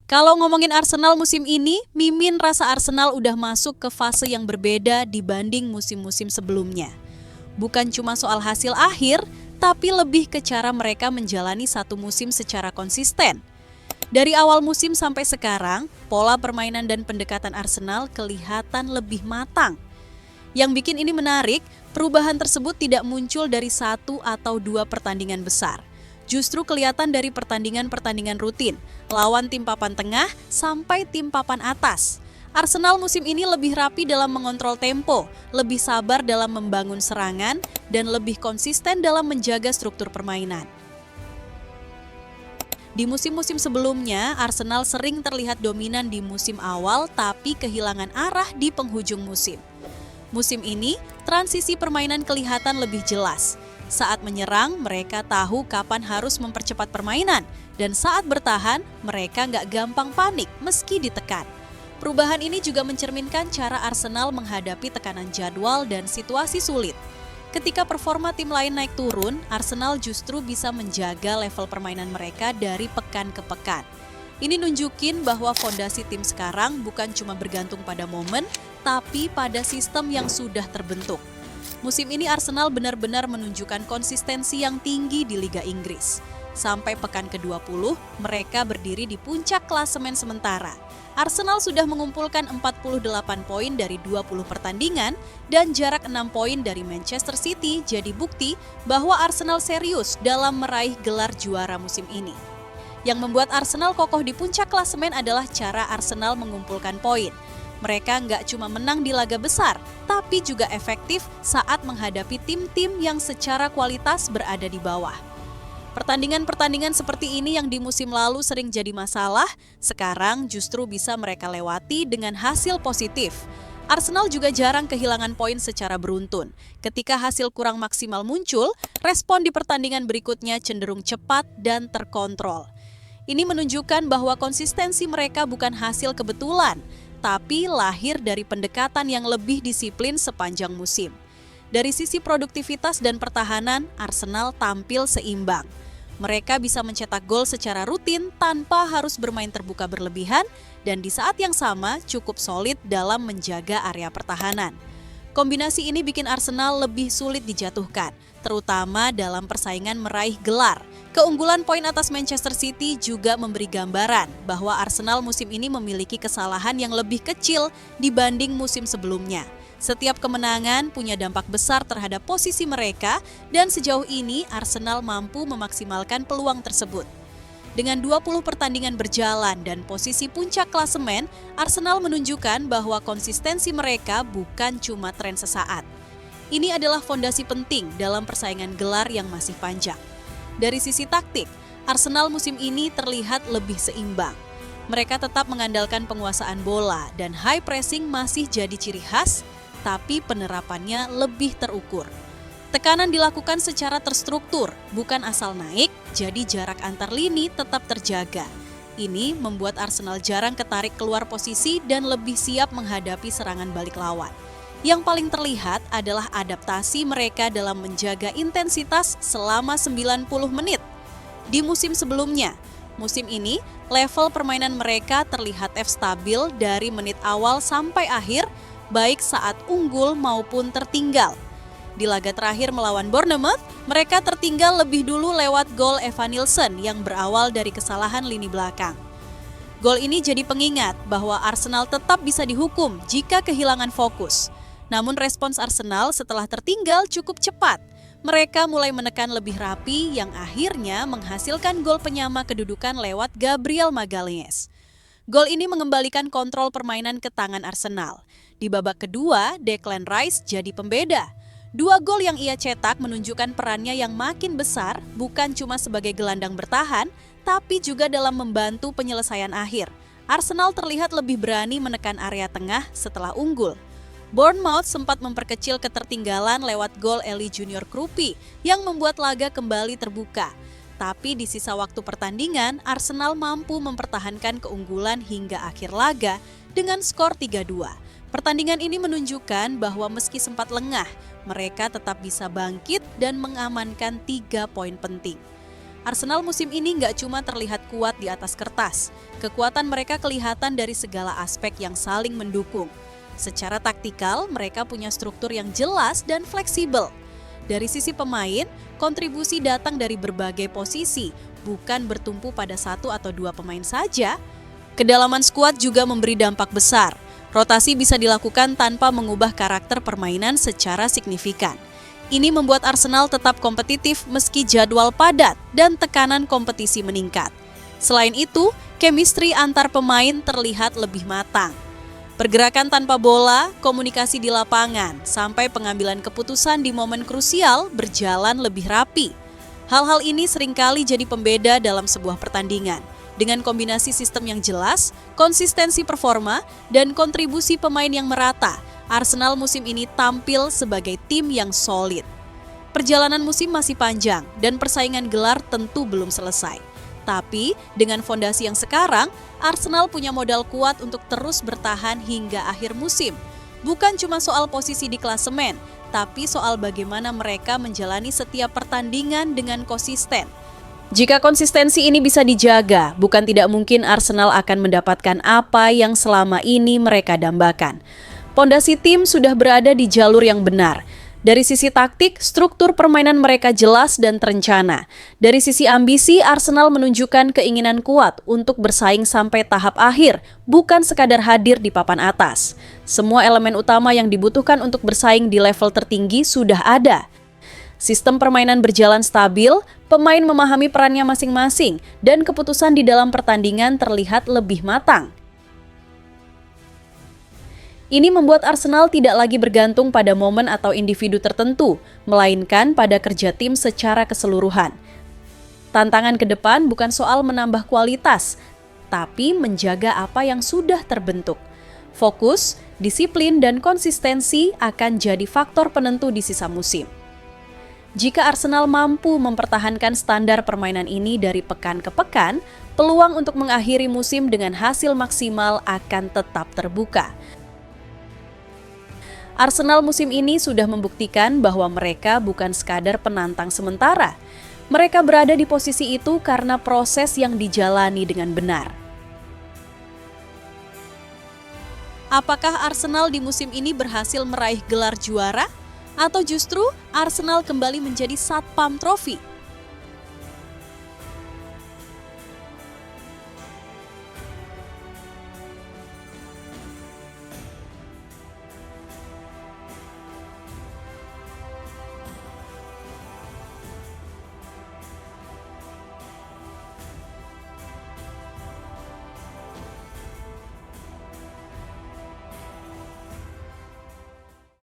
Kalau ngomongin Arsenal musim ini, Mimin rasa Arsenal udah masuk ke fase yang berbeda dibanding musim-musim sebelumnya. Bukan cuma soal hasil akhir, tapi lebih ke cara mereka menjalani satu musim secara konsisten. Dari awal musim sampai sekarang, pola permainan dan pendekatan Arsenal kelihatan lebih matang. Yang bikin ini menarik, perubahan tersebut tidak muncul dari satu atau dua pertandingan besar. Justru kelihatan dari pertandingan-pertandingan rutin, lawan tim papan tengah sampai tim papan atas. Arsenal musim ini lebih rapi dalam mengontrol tempo, lebih sabar dalam membangun serangan, dan lebih konsisten dalam menjaga struktur permainan. Di musim-musim sebelumnya, Arsenal sering terlihat dominan di musim awal tapi kehilangan arah di penghujung musim. Musim ini, transisi permainan kelihatan lebih jelas. Saat menyerang, mereka tahu kapan harus mempercepat permainan. Dan saat bertahan, mereka nggak gampang panik meski ditekan. Perubahan ini juga mencerminkan cara Arsenal menghadapi tekanan jadwal dan situasi sulit. Ketika performa tim lain naik turun, Arsenal justru bisa menjaga level permainan mereka dari pekan ke pekan. Ini nunjukin bahwa fondasi tim sekarang bukan cuma bergantung pada momen, tapi pada sistem yang sudah terbentuk. Musim ini Arsenal benar-benar menunjukkan konsistensi yang tinggi di Liga Inggris. Sampai pekan ke-20, mereka berdiri di puncak klasemen sementara. Arsenal sudah mengumpulkan 48 poin dari 20 pertandingan dan jarak 6 poin dari Manchester City jadi bukti bahwa Arsenal serius dalam meraih gelar juara musim ini. Yang membuat Arsenal kokoh di puncak klasemen adalah cara Arsenal mengumpulkan poin. Mereka nggak cuma menang di laga besar, tapi juga efektif saat menghadapi tim-tim yang secara kualitas berada di bawah. Pertandingan-pertandingan seperti ini yang di musim lalu sering jadi masalah, sekarang justru bisa mereka lewati dengan hasil positif. Arsenal juga jarang kehilangan poin secara beruntun. Ketika hasil kurang maksimal muncul, respon di pertandingan berikutnya cenderung cepat dan terkontrol. Ini menunjukkan bahwa konsistensi mereka bukan hasil kebetulan, tapi lahir dari pendekatan yang lebih disiplin sepanjang musim. Dari sisi produktivitas dan pertahanan, Arsenal tampil seimbang. Mereka bisa mencetak gol secara rutin tanpa harus bermain terbuka berlebihan dan di saat yang sama cukup solid dalam menjaga area pertahanan. Kombinasi ini bikin Arsenal lebih sulit dijatuhkan, terutama dalam persaingan meraih gelar. Keunggulan poin atas Manchester City juga memberi gambaran bahwa Arsenal musim ini memiliki kesalahan yang lebih kecil dibanding musim sebelumnya. Setiap kemenangan punya dampak besar terhadap posisi mereka dan sejauh ini Arsenal mampu memaksimalkan peluang tersebut. Dengan 20 pertandingan berjalan dan posisi puncak klasemen, Arsenal menunjukkan bahwa konsistensi mereka bukan cuma tren sesaat. Ini adalah fondasi penting dalam persaingan gelar yang masih panjang. Dari sisi taktik, Arsenal musim ini terlihat lebih seimbang. Mereka tetap mengandalkan penguasaan bola dan high pressing masih jadi ciri khas, tapi penerapannya lebih terukur. Tekanan dilakukan secara terstruktur, bukan asal naik, jadi jarak antar lini tetap terjaga. Ini membuat Arsenal jarang ketarik keluar posisi dan lebih siap menghadapi serangan balik lawan. Yang paling terlihat adalah adaptasi mereka dalam menjaga intensitas selama 90 menit. Di musim sebelumnya, musim ini level permainan mereka terlihat stabil dari menit awal sampai akhir, baik saat unggul maupun tertinggal. Di laga terakhir melawan Bournemouth, mereka tertinggal lebih dulu lewat gol Evanilson yang berawal dari kesalahan lini belakang. Gol ini jadi pengingat bahwa Arsenal tetap bisa dihukum jika kehilangan fokus. Namun respons Arsenal setelah tertinggal cukup cepat. Mereka mulai menekan lebih rapi yang akhirnya menghasilkan gol penyama kedudukan lewat Gabriel Magalhaes. Gol ini mengembalikan kontrol permainan ke tangan Arsenal. Di babak kedua, Declan Rice jadi pembeda. 2 gol yang ia cetak menunjukkan perannya yang makin besar, bukan cuma sebagai gelandang bertahan, tapi juga dalam membantu penyelesaian akhir. Arsenal terlihat lebih berani menekan area tengah setelah unggul. Bournemouth sempat memperkecil ketertinggalan lewat gol Eli Junior Krupi yang membuat laga kembali terbuka. Tapi di sisa waktu pertandingan, Arsenal mampu mempertahankan keunggulan hingga akhir laga dengan skor 3-2. Pertandingan ini menunjukkan bahwa meski sempat lengah, mereka tetap bisa bangkit dan mengamankan 3 poin penting. Arsenal musim ini nggak cuma terlihat kuat di atas kertas, kekuatan mereka kelihatan dari segala aspek yang saling mendukung. Secara taktikal, mereka punya struktur yang jelas dan fleksibel. Dari sisi pemain, kontribusi datang dari berbagai posisi, bukan bertumpu pada satu atau dua pemain saja. Kedalaman skuad juga memberi dampak besar. Rotasi bisa dilakukan tanpa mengubah karakter permainan secara signifikan. Ini membuat Arsenal tetap kompetitif meski jadwal padat dan tekanan kompetisi meningkat. Selain itu, chemistry antar pemain terlihat lebih matang. Pergerakan tanpa bola, komunikasi di lapangan, sampai pengambilan keputusan di momen krusial berjalan lebih rapi. Hal-hal ini seringkali jadi pembeda dalam sebuah pertandingan. Dengan kombinasi sistem yang jelas, konsistensi performa, dan kontribusi pemain yang merata, Arsenal musim ini tampil sebagai tim yang solid. Perjalanan musim masih panjang dan persaingan gelar tentu belum selesai. Tapi dengan fondasi yang sekarang, Arsenal punya modal kuat untuk terus bertahan hingga akhir musim. Bukan cuma soal posisi di klasemen, tapi soal bagaimana mereka menjalani setiap pertandingan dengan konsisten. Jika konsistensi ini bisa dijaga, bukan tidak mungkin Arsenal akan mendapatkan apa yang selama ini mereka dambakan. Pondasi tim sudah berada di jalur yang benar. Dari sisi taktik, struktur permainan mereka jelas dan terencana. Dari sisi ambisi, Arsenal menunjukkan keinginan kuat untuk bersaing sampai tahap akhir, bukan sekadar hadir di papan atas. Semua elemen utama yang dibutuhkan untuk bersaing di level tertinggi sudah ada. Sistem permainan berjalan stabil, pemain memahami perannya masing-masing, dan keputusan di dalam pertandingan terlihat lebih matang. Ini membuat Arsenal tidak lagi bergantung pada momen atau individu tertentu, melainkan pada kerja tim secara keseluruhan. Tantangan ke depan bukan soal menambah kualitas, tapi menjaga apa yang sudah terbentuk. Fokus, disiplin, dan konsistensi akan jadi faktor penentu di sisa musim. Jika Arsenal mampu mempertahankan standar permainan ini dari pekan ke pekan, peluang untuk mengakhiri musim dengan hasil maksimal akan tetap terbuka. Arsenal musim ini sudah membuktikan bahwa mereka bukan sekadar penantang sementara. Mereka berada di posisi itu karena proses yang dijalani dengan benar. Apakah Arsenal di musim ini berhasil meraih gelar juara? Atau justru Arsenal kembali menjadi satpam trofi?